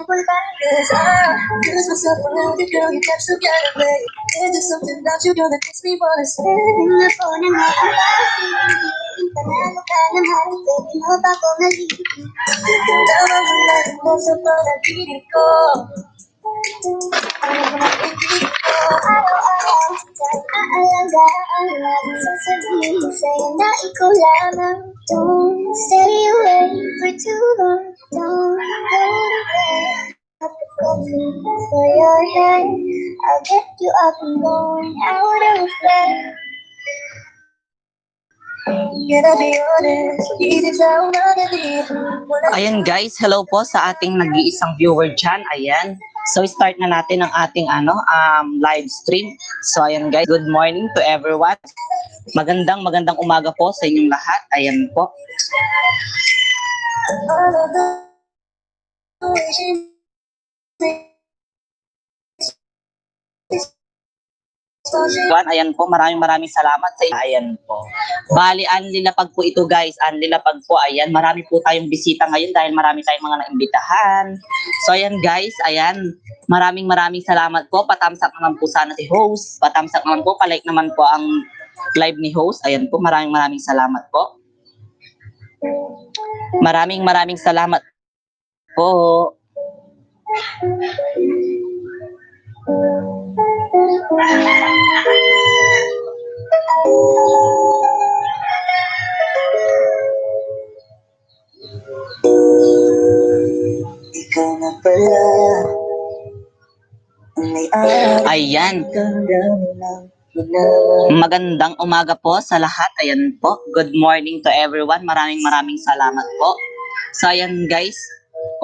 Lose myself around you, girl, you got to get away. There's just something about you, girl, that makes me wanna stay. Ako na nga ang pag-ibig, panalo ka ng hari, pwede mo ba akong nalibig? Tama mo na rin mo sa pag-ibig ko. Araw-araw, kahit aalagaan, laging sasabihin sa'yo na ikaw lamang. Don't stay away for too long, don't go away. For your hand, I'll get you up and going out of bed. Gonna be honest, easy down underneath. Ayan guys, hello po sa ating nag-iisang viewer dyan. Ayan. So start na natin ang ating live stream. So ayan guys, good morning to everyone. Magandang umaga po sa inyong lahat. Ayan po. All of the ways you Ayan po, maraming salamat sa inyo. Ayan po. Bali, Anlilapag po ito guys. Anlilapag po, ayan. Marami po tayong bisita ngayon dahil marami tayong mga naimbitahan. So ayan guys, ayan. Maraming salamat po. Patamsak naman po sana si host. Patamsak naman po, palike naman po ang live ni host. Ayan po, maraming salamat po. Maraming salamat po. ikaw na pala. Ayan. Magandang umaga po sa lahat. Ayan po. Good morning to everyone. Maraming salamat po. So ayan guys,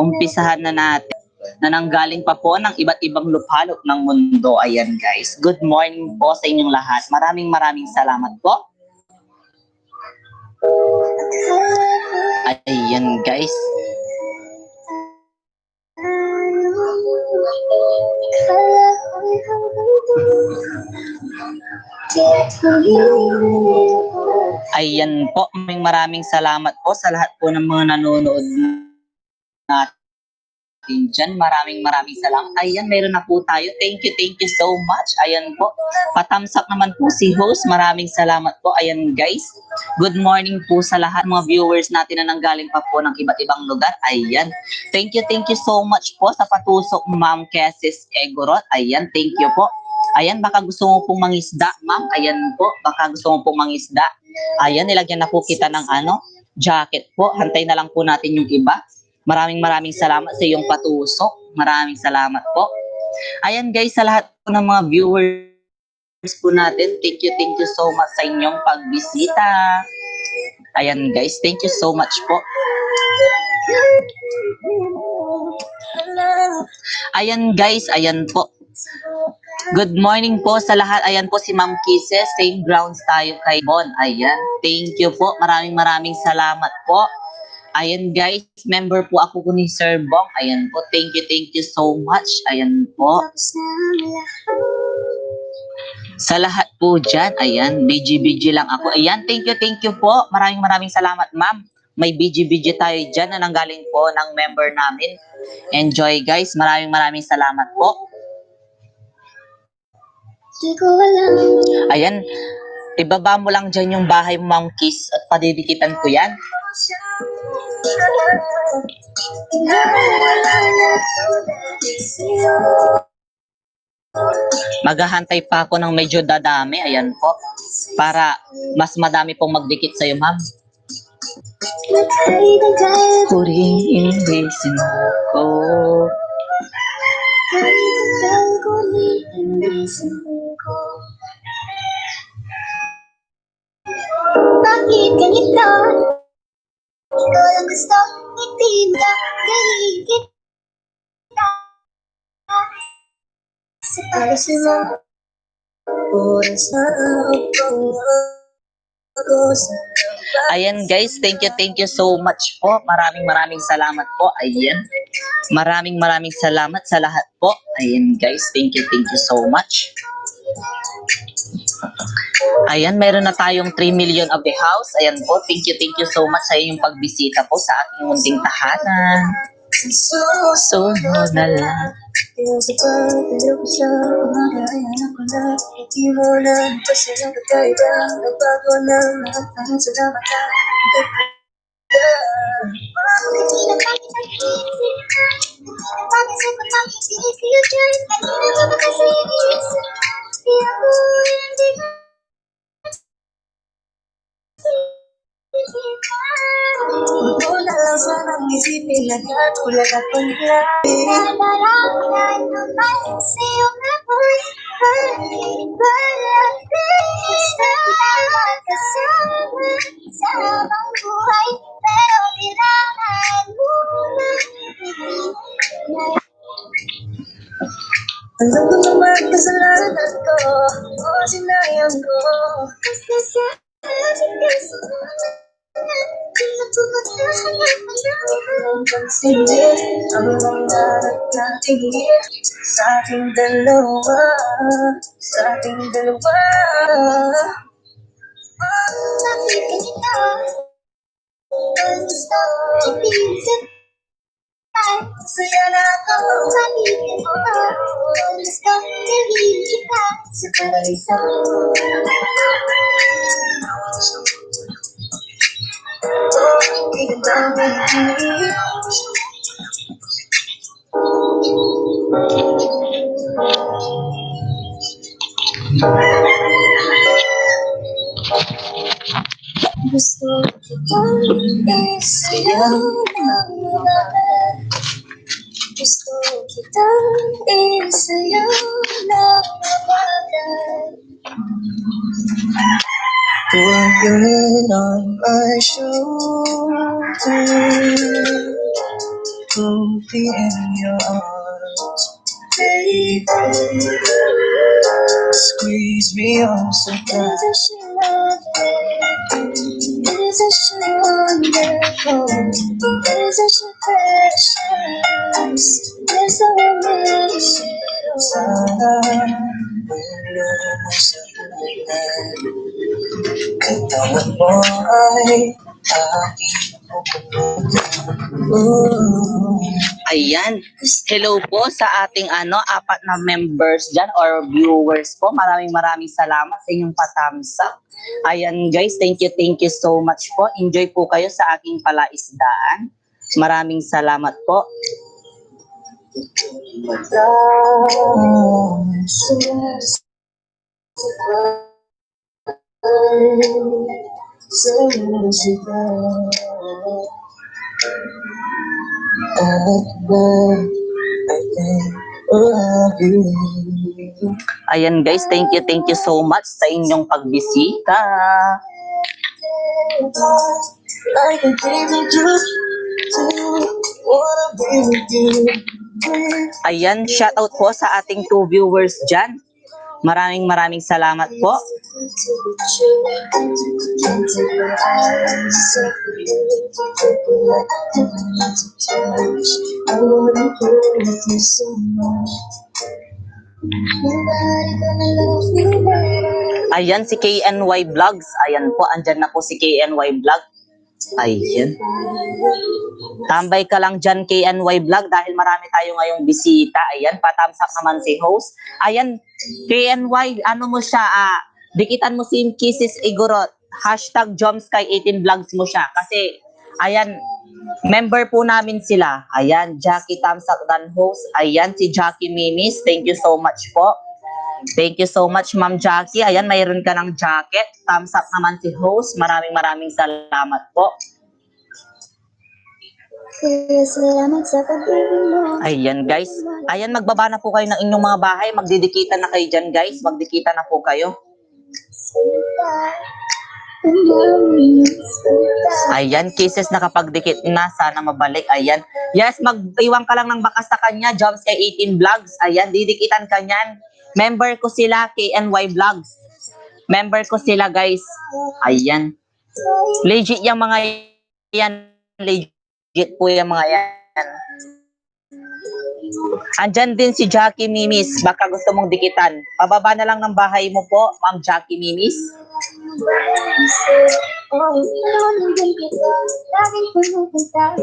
umpisahan na natin na nanggaling pa po ng iba't ibang lupalop ng mundo. Ayan guys. Good morning po sa inyong lahat. Maraming salamat po. Ayan guys. Ayan po, maraming salamat po sa lahat po ng mga nanonood natin dyan. Maraming salamat. Ayan, meron na po tayo. Thank you so much. Ayan po, patamsak naman po si host. Maraming salamat po. Ayan guys, good morning po sa lahat mga viewers natin na nanggaling pa po ng iba't ibang lugar. Ayan, thank you so much po sa patusok, Ma'am Kesis Egorot. Ayan, thank you po. Ayan, baka gusto mo pong mangisda, ma'am. Ayan po, baka gusto mo pong mangisda. Ayan, nilagyan na po kita ng jacket po. Hantay na lang po natin yung iba. Maraming salamat sa iyong patusok. Maraming salamat po. Ayan guys, sa lahat po ng mga viewers po natin, thank you so much sa inyong pagbisita. Ayan guys, thank you so much po. Ayan guys, ayan po. Good morning po sa lahat. Ayan po si Ma'am Kisses. Same grounds tayo kay Bon. Ayan. Thank you po. Maraming salamat po. Ayan guys. Member po ako ni Sir Bong. Ayan po. Thank you so much. Ayan po. Sa lahat po dyan. Ayan. BG lang ako. Ayan. Thank you po. Maraming salamat ma'am. May BG tayo dyan na nanggaling po ng member namin. Enjoy guys. Maraming salamat po. Ayan, ibaba mo lang dyan yung bahay mo, Ma'am Kiss, at padidikitan ko yan. Maghahantay pa ako ng medyo dadami, ayan po, para mas madami pong magdikit sa'yo, ma'am. Kuriin ko. Bakit ganito? Ikaw lang gusto, hindi mo galing kita. Sa palisin mo, oras na ako sa ayan guys, thank you so much po. Maraming salamat po. Ayan. Maraming salamat sa lahat po. Ayan guys, thank you so much. Ayan, meron na tayong 3 million of the house. Ayan po, thank you so much sa inyong pagbisita po sa aking munting tahanan. Susunod na lang. Yung sa pagdalo ko sa kumagayan ako na hindi mo na kasi ang kakaiba nagbago ng lahat ng salamat na hindi na bakit ang iisip pag-isip ko lang future hindi na ba kasi iisip di ako hindi ka huwag mo na lang sanang isipin lahat wala ka pang labi nararamdaman naman sa iyong amoy balik basta kasama sa habang buhay pero kailangan mo na alam ko naman kasalanan ko o sinayang ko basta sa ating kasalanan ang mga nagtatingin sa ating dalawa bakit ganito ang gusto ibig saya na ako sabihin mo ang gusto ibig kita sa paraiso gusto kitang isayaw ng ulan gusto kitang isayaw ng ulan put your head on my shoulder hold me in your arms baby squeeze me on so tight isn't she wonderful isn't she precious there's so many sana ulo mo sa ulan katawan mo ay aking Ayan. Hello po sa ating apat na members dyan or viewers po. Maraming salamat sa inyong patamsak. Ayan guys, thank you so much po. Enjoy po kayo sa aking palaisdaan. Maraming salamat po. Ayan guys, thank you so much sa inyong pagbisita. Ayan, shoutout po sa ating 2 viewers dyan. Maraming salamat po. Ayan si KNY Vlogs. Ayan po, andyan na po si KNY Vlog. Ayan. Tambay ka lang dyan KNY Vlog dahil marami tayo ngayong bisita. Ayan, patamsak naman si host. Ayan, KNY, mo siya, dikitan mo si Kisses Igorot. #Jomsky18 Vlogs mo siya. Kasi, ayan, member po namin sila. Ayan, Jackie Tamsak dan host. Ayan, si Jackie Mimis. Thank you so much po. Thank you so much, Ma'am Jackie. Ayan, mayroon ka ng jacket. Thumbs up naman si host. Maraming salamat po. salamat sa pag-ibig mo. Ayan, guys. Ayan, magbaba na po kayo ng inyong mga bahay. Magdidikitan na kayo dyan, guys. Magdikitan na po kayo. Ayan, Kisses nakapagdikit na. Sana mabalik. Ayan. Yes, mag-iwan ka lang ng bakas sa kanya. Jomsky18 Vlogs. Ayan, didikitan ka niyan. Member ko sila, KNY Vlogs. Member ko sila, guys. Ayan. Legit yung mga yan. Legit po yung mga yan. Andyan din si Jackie Mimis. Baka gusto mong dikitan. Pababa na lang ng bahay mo po, Ma'am Jackie Mimis. Oh, alam din kita, laging pumupunta.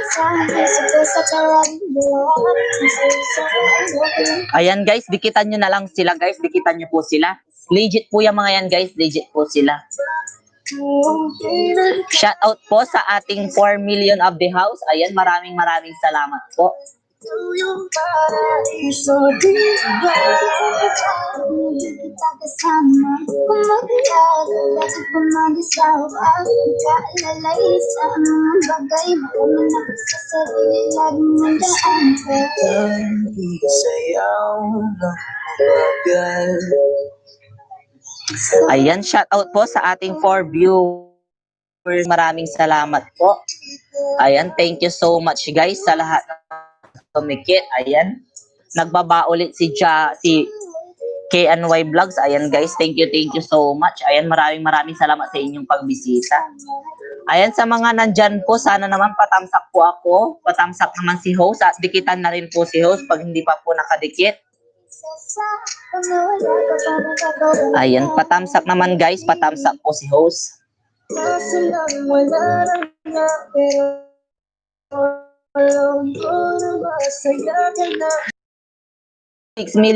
Sa isip sa palaging dalawa. Ayan guys, dikitan nyo na lang sila guys. Dikitan nyo po sila. Legit po yung mga yan guys. Legit po sila. Shout out po sa ating 4 million of the house. Ayan, maraming salamat po. Ayan, shout out po sa ating 4 viewers. Maraming salamat po. Ayan, thank you so much guys sa lahat ng tumikit. Ayan, nagbaba ulit si KNY Vlogs. Ayan guys, thank you so much. Ayan, maraming salamat sa inyong pagbisita. Ayan, sa mga nandyan po, sana naman patamsak po ako. Patamsak naman si host at dikitan na rin po si host pag hindi pa po nakadikit. Ayan, patamsak naman guys, patamsak po si host. 6 million